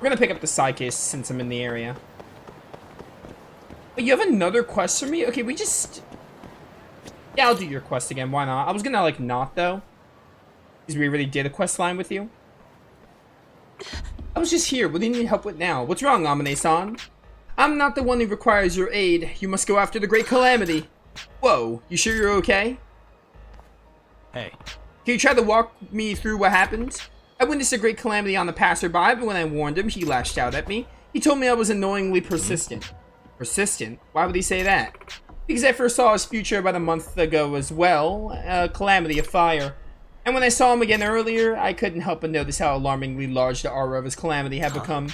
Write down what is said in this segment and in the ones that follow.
We're gonna pick up the side case since I'm in the area. But you have another quest for me? Okay, we just... Yeah, I'll do your quest again. Why not? I was gonna, like, not, though. Because we already did a quest line with you. I was just here. What do you need help with now? What's wrong, Amane-san? I'm not the one who requires your aid. You must go after the Great Calamity. Whoa, you sure you're okay? Hey. Can you try to walk me through what happened? I witnessed a great calamity on the passerby, but when I warned him, he lashed out at me. He told me I was annoyingly persistent. Persistent? Why would he say that? Because I first saw his future about a month ago as well, a calamity of fire. And when I saw him again earlier, I couldn't help but notice how alarmingly large the aura of his calamity had become.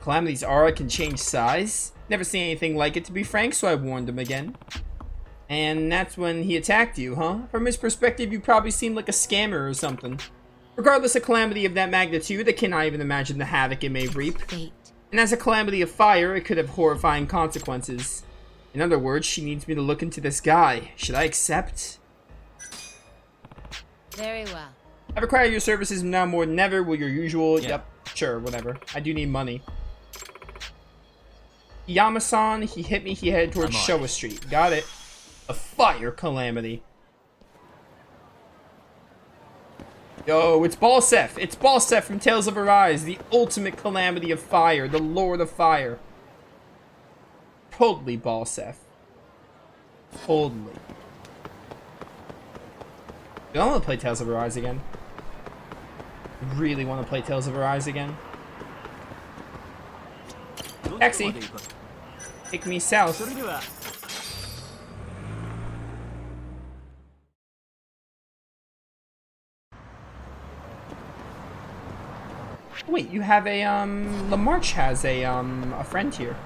Calamity's aura can change size. Never seen anything like it, to be frank, so I warned him again. And that's when he attacked you, huh? From his perspective, you probably seemed like a scammer or something. Regardless, a calamity of that magnitude, I cannot even imagine the havoc it may reap. And as a calamity of fire, it could have horrifying consequences. In other words, she needs me to look into this guy. Should I accept? Very well. I require your services now more than ever. Will your usual... Yeah. Yep, sure, whatever. I do need money. Yamasan, he hit me. He headed towards Showa Street. Got it. A fire calamity. Yo, it's Balsef. It's Balsef from Tales of Arise, the ultimate calamity of fire, the Lord of Fire. Totally Balsef. Totally. I don't want to play Tales of Arise again. I really want to play Tales of Arise again. Taxi. Take me south. Wait, you have a, Lamarche has a friend here.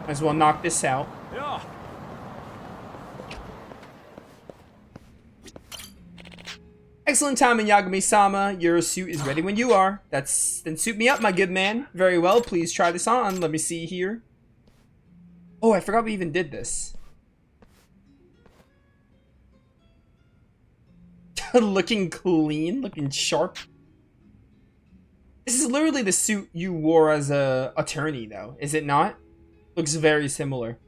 Might as well knock this out. Yeah. Excellent timing, Yagami-sama. Your suit is ready when you are. Then suit me up, my good man. Very well, please try this on. Let me see here. Oh, I forgot we even did this. Looking clean, looking sharp. This is literally the suit you wore as a attorney, though, is it not? Looks very similar.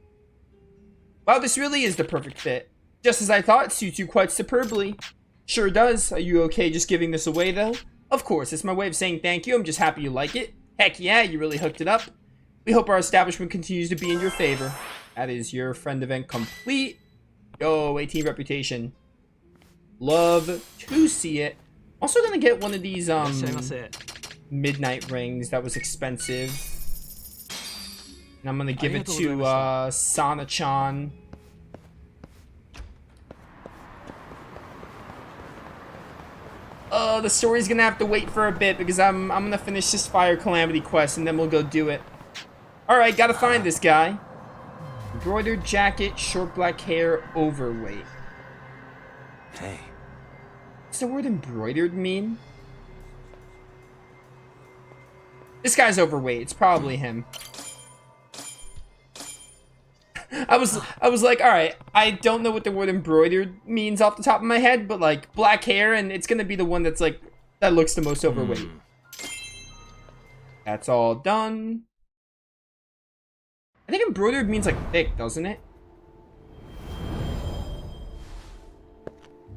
Wow, this really is the perfect fit. Just as I thought, suits you quite superbly. Sure does. Are you okay just giving this away, though? Of course, it's my way of saying thank you. I'm just happy you like it. Heck yeah, you really hooked it up. We hope our establishment continues to be in your favor. That is your friend event complete. Yo, 18 reputation. Love to see it. Also gonna get one of these, midnight rings that was expensive. And I'm gonna give it to, Sana-chan. The story's gonna have to wait for a bit because I'm gonna finish this fire calamity quest and then we'll go do it. Alright, gotta find this guy. Embroidered jacket, short black hair, overweight. Hey. What's the word embroidered mean? This guy's overweight. It's probably him. I was like, all right, I don't know what the word embroidered means off the top of my head, but like black hair, and it's gonna be the one that's like that looks the most overweight. That's all done. I think embroidered means like thick, doesn't it?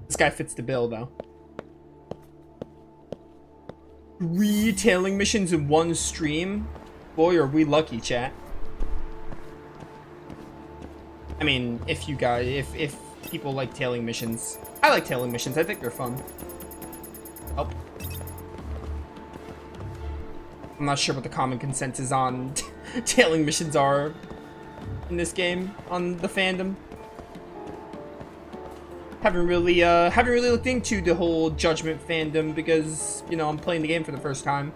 This guy fits the bill though. 3 tailing missions in one stream? Boy, are we lucky, chat. I mean, if you guys, if people like tailing missions. I like tailing missions, I think they're fun. Oh. I'm not sure what the common consensus on tailing missions are in this game, on the fandom. Haven't really looked into the whole Judgment fandom because, you know, I'm playing the game for the first time.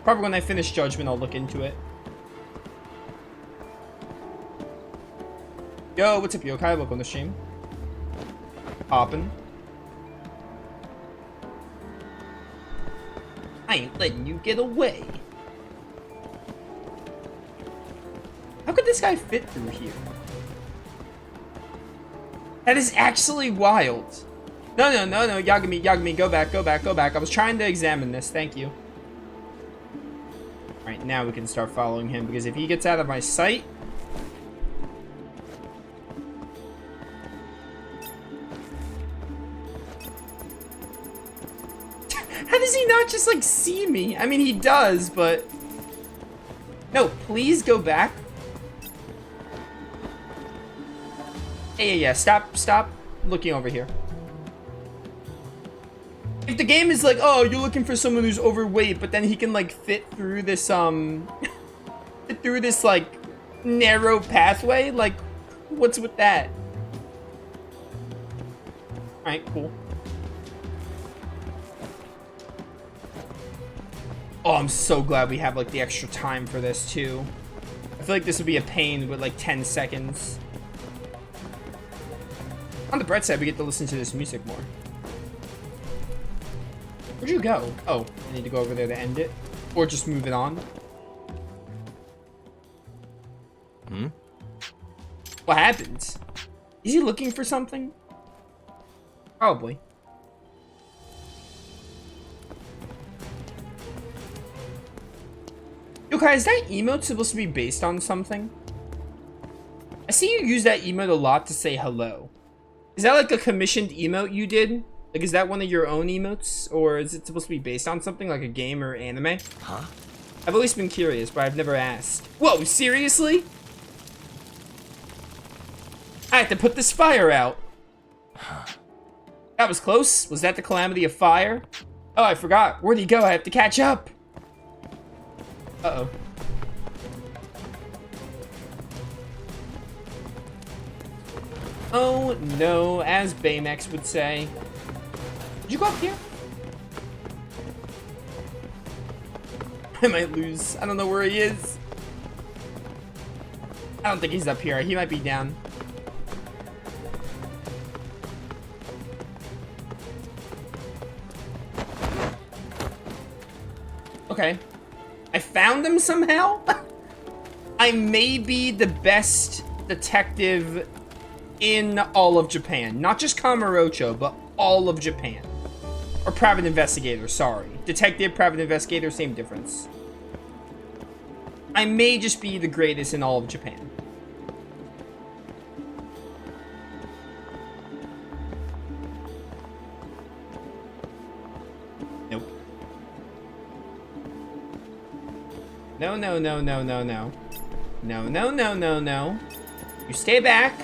Probably when I finish Judgment, I'll look into it. Yo, what's up, Yokai? Welcome to the stream. Poppin'. I ain't letting you get away. How could this guy fit through here? That is actually wild. No, Yagami, go back. I was trying to examine this, thank you. Alright, now we can start following him, because if he gets out of my sight... How does he not just, like, see me? I mean, he does, but... No, please go back. Yeah, stop looking over here. If the game is like, oh, you're looking for someone who's overweight, but then he can, like, fit through this, fit through this, like, narrow pathway, like, what's with that? Alright, cool. Oh, I'm so glad we have, like, the extra time for this, too. I feel like this would be a pain with, like, 10 seconds. On the bright side, we get to listen to this music more. Where'd you go? Oh, I need to go over there to end it? Or just move it on? Hmm? What happened? Is he looking for something? Probably. Yo, guys, is that emote supposed to be based on something? I see you use that emote a lot to say hello. Is that like a commissioned emote you did? Like, is that one of your own emotes? Or is it supposed to be based on something like a game or anime? Huh? I've always been curious, but I've never asked. Whoa, seriously? I have to put this fire out. That was close. Was that the calamity of fire? Oh, I forgot. Where'd he go? I have to catch up. Uh-oh. Oh, no, as Baymax would say. Did you go up here? I might lose. I don't know where he is. I don't think he's up here. He might be down. Okay. I found him somehow? I may be the best detective in all of Japan. Not just Kamurocho, but all of Japan. Or private investigator, sorry. Detective, private investigator, same difference. I may just be the greatest in all of Japan. Nope. No, no, no, no, no, no. No, no, no, no, no. You stay back.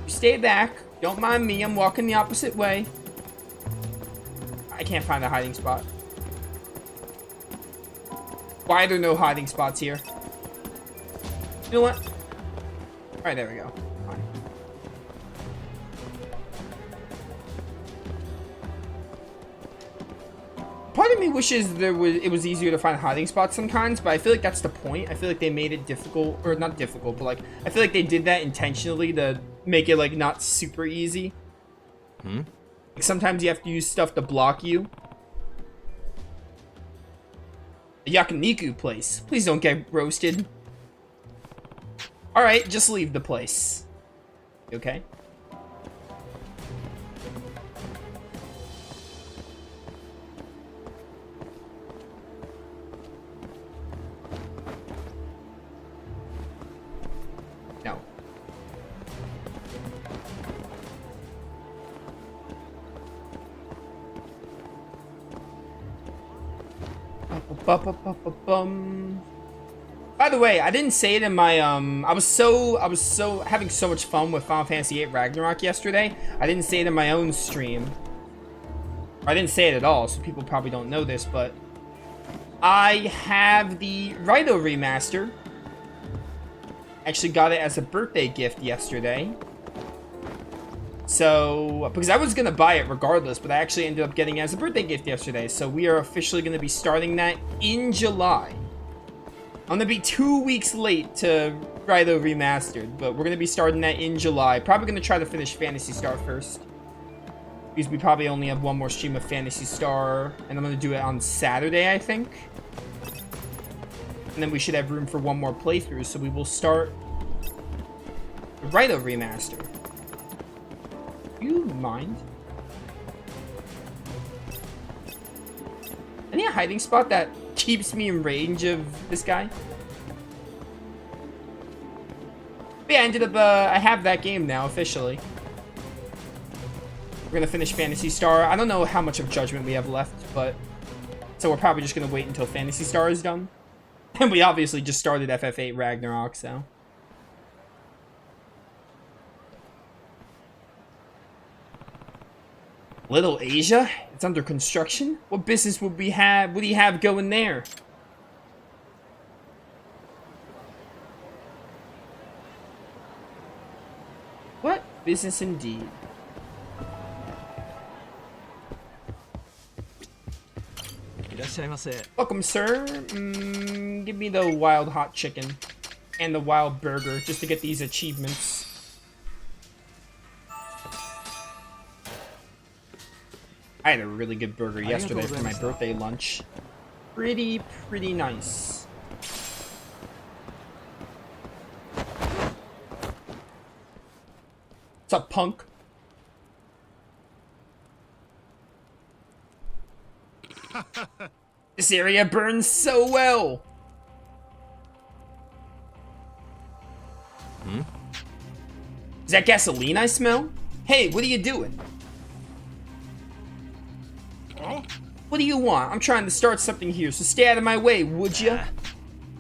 You stay back. Don't mind me, I'm walking the opposite way. I can't find a hiding spot. Why are there no hiding spots here? You know what? Alright, there we go. Fine. Part of me wishes it was easier to find hiding spots sometimes, but I feel like that's the point. I feel like they made it difficult, or not difficult, but like, I feel like they did that intentionally to make it like not super easy. Hmm? Like, sometimes you have to use stuff to block you. The yakiniku place. Please don't get roasted. Alright, just leave the place. You okay? No. By the way, I didn't say it in my I was so having so much fun with Final Fantasy VIII Ragnarok yesterday. I didn't say it in my own stream. Or I didn't say it at all, so people probably don't know this, but I have the Raito remaster. Actually got it as a birthday gift yesterday. So, because I was going to buy it regardless, but I actually ended up getting it as a birthday gift yesterday. So we are officially going to be starting that in July. I'm going to be 2 weeks late to Raito Remastered, but we're going to be starting that in July. Probably going to try to finish Phantasy Star first. Because we probably only have one more stream of Phantasy Star, and I'm going to do it on Saturday, I think. And then we should have room for one more playthrough, so we will start the Raito Remaster. Do you mind? I need a hiding spot that keeps me in range of this guy. But yeah, I ended up, I have that game now, officially. We're gonna finish Phantasy Star. I don't know how much of Judgment we have left, but... So we're probably just gonna wait until Phantasy Star is done. And we obviously just started FF8 Ragnarok, so... Little Asia? It's under construction? What business would he have going there? What business indeed? Welcome, sir. Give me the wild hot chicken and the wild burger just to get these achievements. I had a really good burger yesterday for my birthday lunch. Pretty nice. What's up, punk? This area burns so well. Is that gasoline I smell? Hey, what are you doing? What do you want? I'm trying to start something here, so stay out of my way, would ya?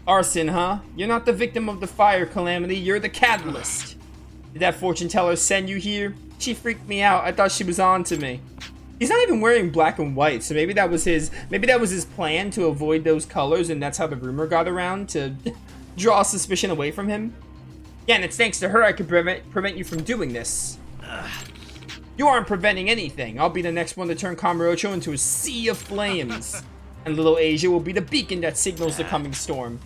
Arson, huh? You're not the victim of the fire calamity, you're the catalyst. Did that fortune teller send you here? She freaked me out. I thought she was on to me. He's not even wearing black and white, so maybe that was his plan to avoid those colors, and that's how the rumor got around, to draw suspicion away from him. Yeah, and it's thanks to her I could prevent you from doing this. You aren't preventing anything. I'll be the next one to turn Kamurocho into a sea of flames. And Little Asia will be the beacon that signals the coming storm.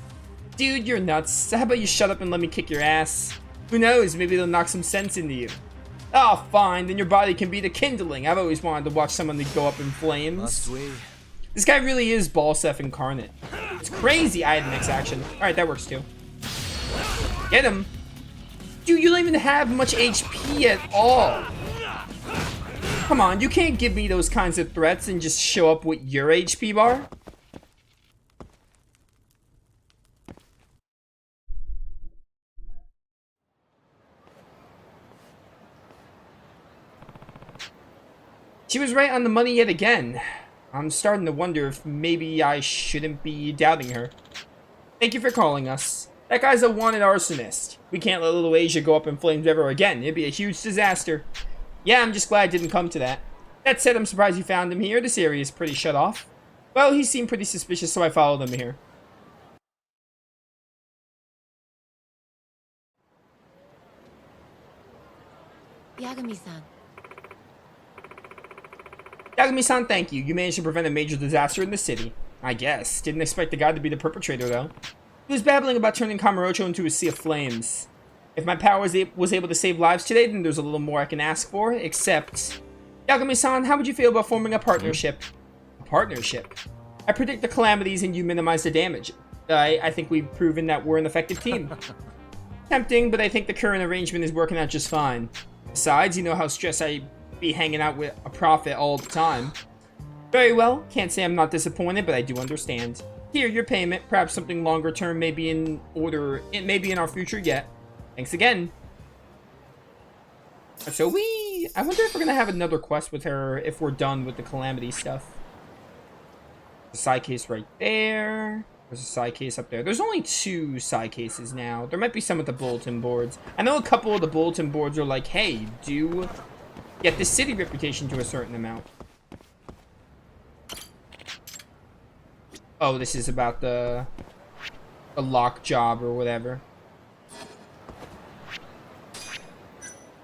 Dude, you're nuts. How about you shut up and let me kick your ass? Who knows, maybe they'll knock some sense into you. Oh, fine, then your body can be the kindling. I've always wanted to watch someone go up in flames. This guy really is Balsef incarnate. It's crazy I had an X action. Alright, that works too. Get him. Dude, you don't even have much HP at all. Come on, you can't give me those kinds of threats and just show up with your HP bar. She was right on the money yet again. I'm starting to wonder if maybe I shouldn't be doubting her. Thank you for calling us. That guy's a wanted arsonist. We can't let Little Asia go up in flames ever again. It'd be a huge disaster. Yeah, I'm just glad it didn't come to that. That said, I'm surprised you found him here. This area is pretty shut off. Well, he seemed pretty suspicious, so I followed him here. Yagami-san. Yagami-san, thank you. You managed to prevent a major disaster in the city. I guess. Didn't expect the guy to be the perpetrator, though. He was babbling about turning Kamurocho into a sea of flames. If my power was able to save lives today, then there's a little more I can ask for, except... Yagami-san, how would you feel about forming a partnership? A partnership? I predict the calamities and you minimize the damage. I think we've proven that we're an effective team. Tempting, but I think the current arrangement is working out just fine. Besides, you know how stressed I'd be hanging out with a prophet all the time. Very well, can't say I'm not disappointed, but I do understand. Here, your payment, perhaps something longer term may be in order, it may be in our future yet. Thanks again. So I wonder if we're gonna have another quest with her if we're done with the calamity stuff. There's a side case right there. There's a side case up there. There's only 2 side cases now. There might be some at the bulletin boards. I know a couple of the bulletin boards are like, hey, do get the city reputation to a certain amount. Oh, this is about the lock job or whatever.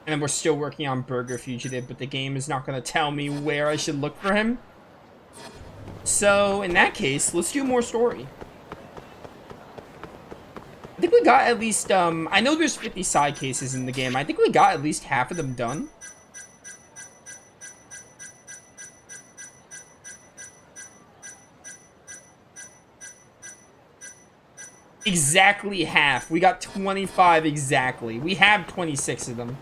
And then we're still working on Burger Fugitive, but the game is not going to tell me where I should look for him. So, in that case, let's do more story. I think we got at least, I know there's 50 side cases in the game. I think we got at least half of them done. Exactly half. We got 25 exactly. We have 26 of them.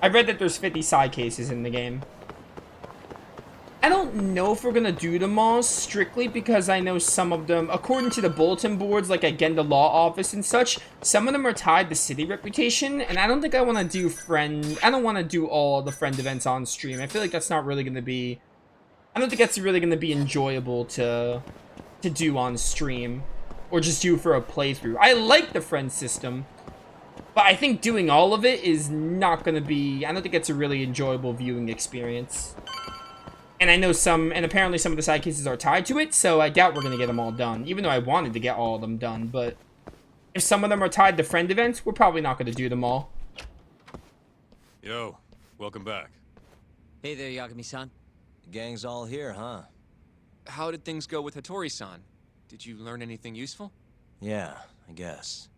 I read that there's 50 side cases in the game. I don't know if we're gonna do them all, strictly because I know some of them, according to the bulletin boards, like again the law office and such, some of them are tied to city reputation, and I don't think I want to do I don't want to do all the friend events on stream. I feel like that's not really gonna be, I don't think that's really gonna be enjoyable to do on stream, or just do for a playthrough. I like the friend system, but I think doing all of it is not gonna be, I don't think it's a really enjoyable viewing experience. And I know and apparently some of the side cases are tied to it, so I doubt we're going to get them all done. Even though I wanted to get all of them done, but if some of them are tied to friend events, we're probably not going to do them all. Yo, welcome back. Hey there, Yagami-san. The gang's all here, huh? How did things go with Hattori-san? Did you learn anything useful? Yeah, I guess.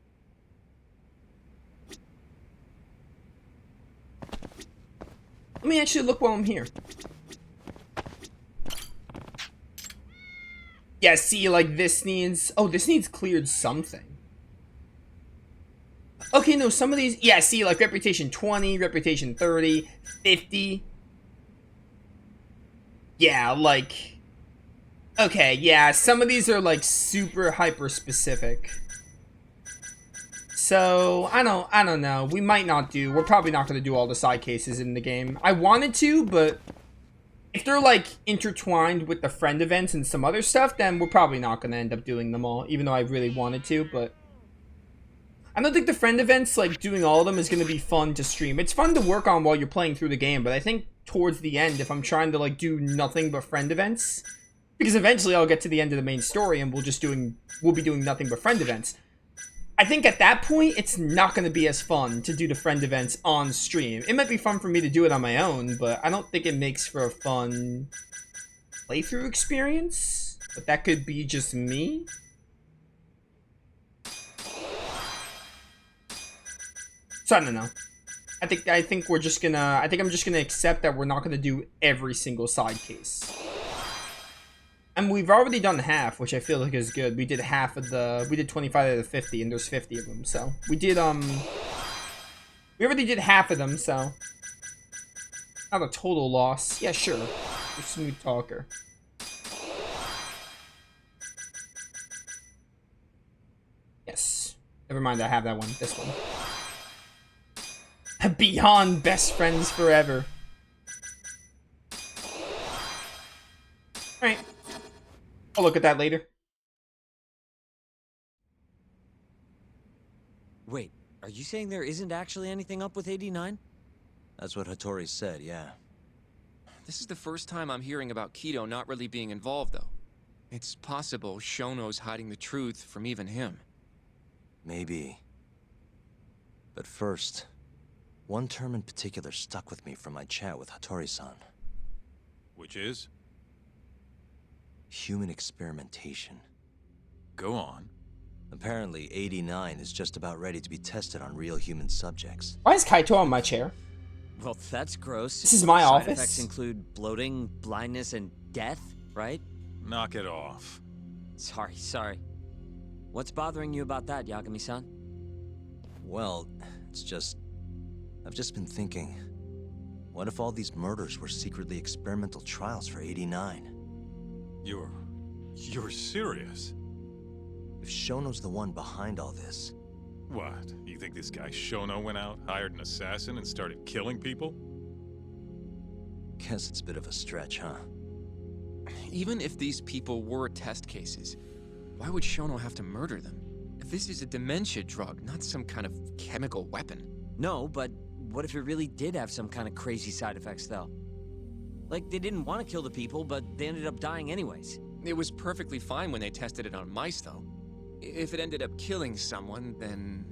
Let me actually look while I'm here. Yeah, see, like, this needs... Oh, this needs cleared something. Okay, no, some of these... Yeah, see, like, Reputation 20, Reputation 30, 50. Yeah, like... Okay, yeah, some of these are, like, super hyper-specific. So, I don't know. We might not do... We're probably not going to do all the side cases in the game. I wanted to, but... If they're, like, intertwined with the friend events and some other stuff, then we're probably not going to end up doing them all, even though I really wanted to, but... I don't think the friend events, like, doing all of them is going to be fun to stream. It's fun to work on while you're playing through the game, but I think towards the end, if I'm trying to, like, do nothing but friend events... Because eventually I'll get to the end of the main story and we'll be doing nothing but friend events. I think at that point, it's not going to be as fun to do the friend events on stream. It might be fun for me to do it on my own, but I don't think it makes for a fun playthrough experience. But that could be just me. So I don't know. I think I'm just gonna accept that we're not gonna do every single side case. And we've already done half, which I feel like is good. We did 25 out of the 50, and there's 50 of them, so. We already did half of them, so. Not a total loss. Yeah, sure. You're a smooth talker. Yes. Never mind, I have that one. This one. Beyond best friends forever. Alright. I'll look at that later. Wait, are you saying there isn't actually anything up with AD-9? That's what Hattori said, yeah. This is the first time I'm hearing about Kido not really being involved, though. It's possible Shono's hiding the truth from even him. Maybe. But first, one term in particular stuck with me from my chat with Hattori-san. Which is? Human experimentation. Go on. Apparently, AD-9 is just about ready to be tested on real human subjects. Why is Kaito on my chair? Well, that's gross. This is my Side office. effects include bloating, blindness, and death, right? Knock it off. Sorry. What's bothering you about that, Yagami-san? Well, it's just... I've just been thinking... What if all these murders were secretly experimental trials for AD-9? You're serious? If Shono's the one behind all this... What? You think this guy Shono went out, hired an assassin, and started killing people? Guess it's a bit of a stretch, huh? Even if these people were test cases, why would Shono have to murder them? This is a dementia drug, not some kind of chemical weapon. No, but what if it really did have some kind of crazy side effects, though? Like, they didn't want to kill the people, but they ended up dying anyways. It was perfectly fine when they tested it on mice, though. If it ended up killing someone, then...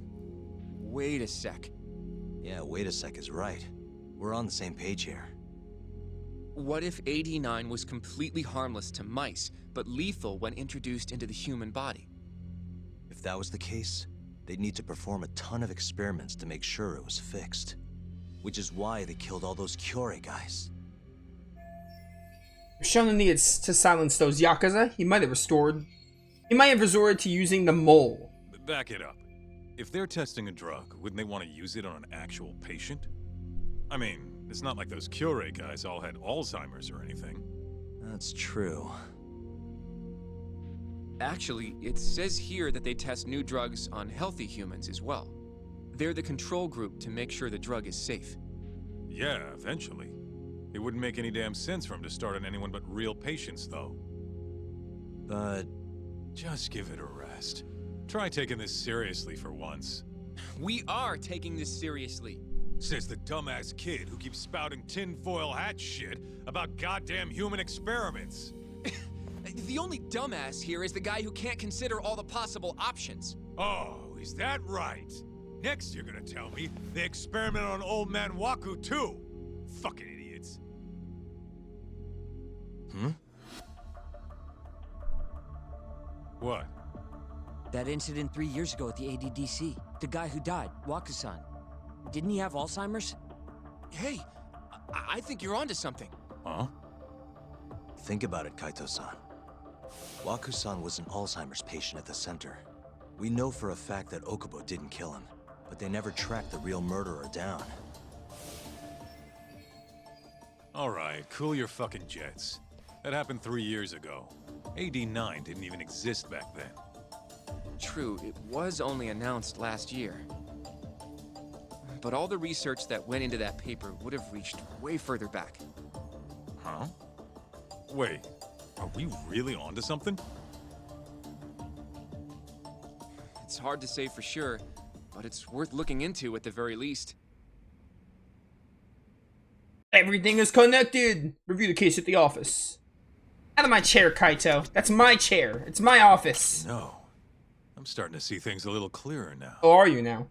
Wait a sec. Yeah, wait a sec is right. We're on the same page here. What if AD-9 was completely harmless to mice, but lethal when introduced into the human body? If that was the case, they'd need to perform a ton of experiments to make sure it was fixed. Which is why they killed all those Kyorei guys. If Shono needed to silence those Yakuza, he might have resorted to using the mole. Back it up. If they're testing a drug, wouldn't they want to use it on an actual patient? I mean, it's not like those Kyorei guys all had Alzheimer's or anything. That's true. Actually, it says here that they test new drugs on healthy humans as well. They're the control group to make sure the drug is safe. Yeah, eventually. It wouldn't make any damn sense for him to start on anyone but real patients, though. But Just give it a rest. Try taking this seriously for once. We are taking this seriously. Says the dumbass kid who keeps spouting tinfoil hat shit about goddamn human experiments. The only dumbass here is the guy who can't consider all the possible options. Oh, is that right? Next you're gonna tell me they experiment on old man Waku too. Fucking idiots. Hmm? What? That incident 3 years ago at the ADDC. The guy who died, Waku-san. Didn't he have Alzheimer's? Hey, I think you're onto something. Huh? think about it, Kaito-san. Waku-san was an Alzheimer's patient at the center. We know for a fact that Okubo didn't kill him, but they never tracked the real murderer down. All right, cool your fucking jets. That happened 3 years ago. AD-9 didn't even exist back then. True, it was only announced last year. But all the research that went into that paper would have reached way further back. Huh? Wait, are we really onto something? It's hard to say for sure, but it's worth looking into at the very least. Everything is connected! Review the case at the office. Out of my chair, Kaito. That's my chair. It's my office. No. I'm starting to see things a little clearer now. Oh, are you now?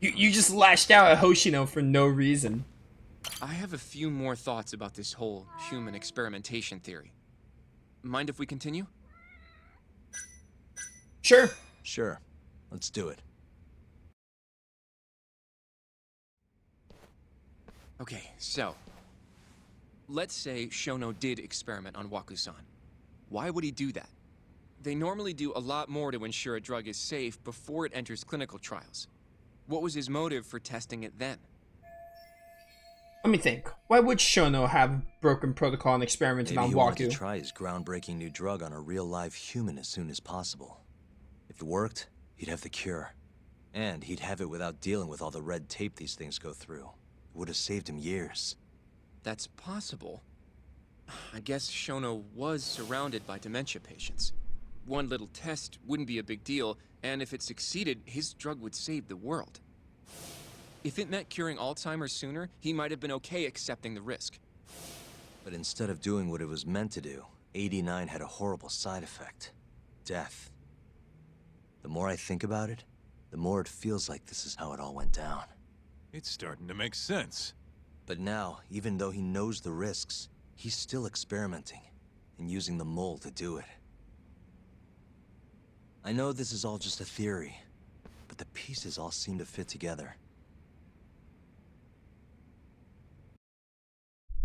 You just lashed out at Hoshino for no reason. I have a few more thoughts about this whole human experimentation theory. Mind if we continue? Sure. Sure. Let's do it. Okay, so... let's say Shono did experiment on Waku-san. Why would he do that? They normally do a lot more to ensure a drug is safe before it enters clinical trials. What was his motive for testing it then? Let me think. Why would Shono have broken protocol and experimented Maybe on he wanted Waku? to try his groundbreaking new drug on a real live human as soon as possible. If it worked, he'd have the cure. And he'd have it without dealing with all the red tape these things go through. It would have saved him years. That's possible. I guess Shono was surrounded by dementia patients. One little test wouldn't be a big deal, and if it succeeded, his drug would save the world. If it meant curing Alzheimer's sooner, he might have been okay accepting the risk. But instead of doing what it was meant to do, AD-9 had a horrible side effect. Death. The more I think about it, the more it feels like this is how it all went down. It's starting to make sense. But now, even though he knows the risks, he's still experimenting and using the mole to do it. I know this is all just a theory, but the pieces all seem to fit together.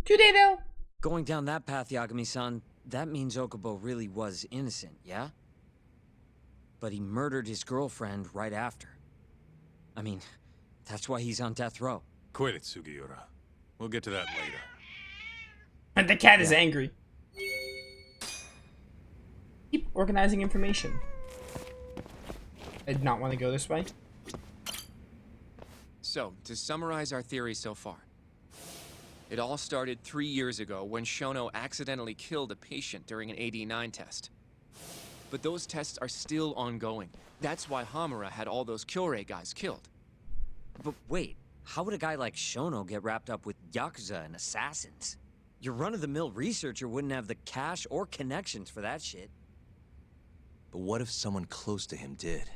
Do they though? Going down that path, Yagami-san, that means Okubo really was innocent, yeah? But he murdered his girlfriend right after. I mean, that's why he's on death row. Quit it, Sugiura. We'll get to that later. And the cat is angry. Keep organizing information. I did not want to go this way. So, to summarize our theory so far. It all started 3 years ago when Shono accidentally killed a patient during an AD-9 test. But those tests are still ongoing. That's why Hamura had all those Kyorei guys killed. But wait, how would a guy like Shono get wrapped up with Yakuza and assassins? Your run-of-the-mill researcher wouldn't have the cash or connections for that shit. But what if someone close to him did?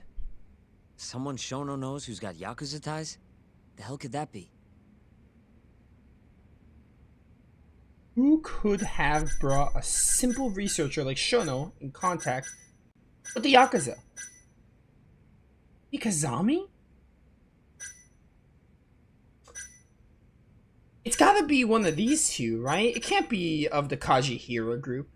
Someone Shono knows who's got Yakuza ties? The hell could that be? Who could have brought a simple researcher like Shono in contact with the Yakuza? Mikazami? It's gotta be one of these two, right? It can't be of the Kajihira group.